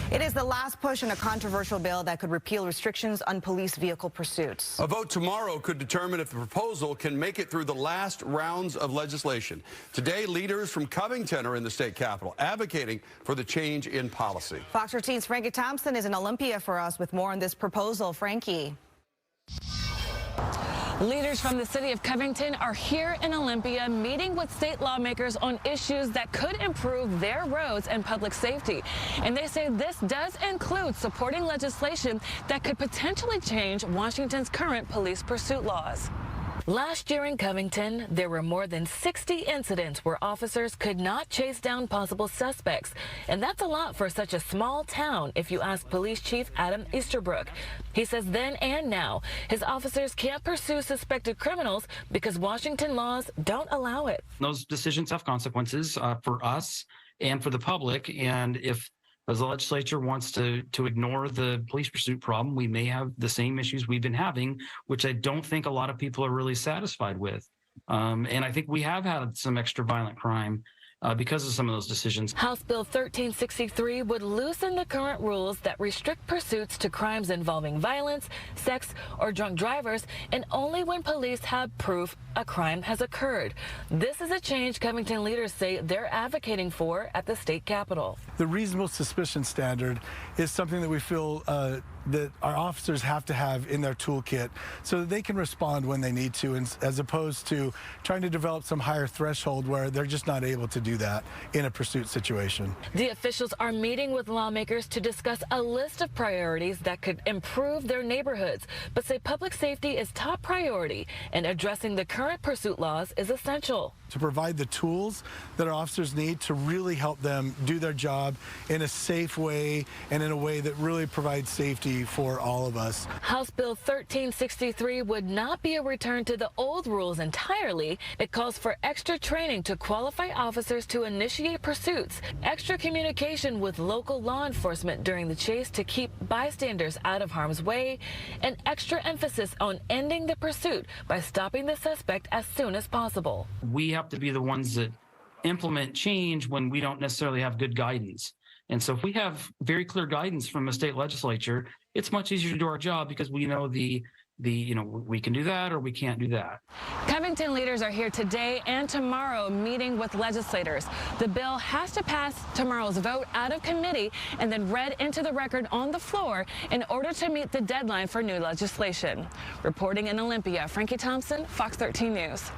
It is the last push in a controversial bill that could repeal restrictions on police vehicle pursuits. A vote tomorrow could determine if the proposal can make it through the last rounds of legislation. Today, leaders from Covington are in the state capitol advocating for the change in policy. Fox 13's Frankie Thompson is in Olympia for us with more on this proposal. Frankie. Leaders from the city of Covington are here in Olympia meeting with state lawmakers on issues that could improve their roads and public safety. And they say this does include supporting legislation that could potentially change Washington's current police pursuit laws. Last year in Covington, there were more than 60 incidents where officers could not chase down possible suspects. And that's a lot for such a small town, if you ask Police Chief Adam Easterbrook. He says then and now, his officers can't pursue suspected criminals because Washington laws don't allow it. Those decisions have consequences for us and for the public. And if the legislature wants to ignore the police pursuit problem, we may have the same issues we've been having, which I don't think a lot of people are really satisfied with. And I think we have had some extra violent crime because of some of those decisions. House Bill 1363 would loosen the current rules that restrict pursuits to crimes involving violence, sex, or drunk drivers, and only when police have proof a crime has occurred. This is a change Covington leaders say they're advocating for at the state capitol. The reasonable suspicion standard is something that we feel that our officers have to have in their toolkit so that they can respond when they need to, as opposed to trying to develop some higher threshold where they're just not able to do that in a pursuit situation. The officials are meeting with lawmakers to discuss a list of priorities that could improve their neighborhoods, but say public safety is top priority and addressing the current pursuit laws is essential. To provide the tools that our officers need to really help them do their job in a safe way and in a way that really provides safety for all of us. House Bill 1363 would not be a return to the old rules entirely. It calls for extra training to qualify officers to initiate pursuits, extra communication with local law enforcement during the chase to keep bystanders out of harm's way, and extra emphasis on ending the pursuit by stopping the suspect as soon as possible. We have to be the ones that implement change when we don't necessarily have good guidance. And so if we have very clear guidance from the state legislature, it's much easier to do our job because we know we can do that or we can't do that. Covington leaders are here today and tomorrow meeting with legislators. The bill has to pass tomorrow's vote out of committee and then read into the record on the floor in order to meet the deadline for new legislation. Reporting in Olympia, Frankie Thompson, Fox 13 News.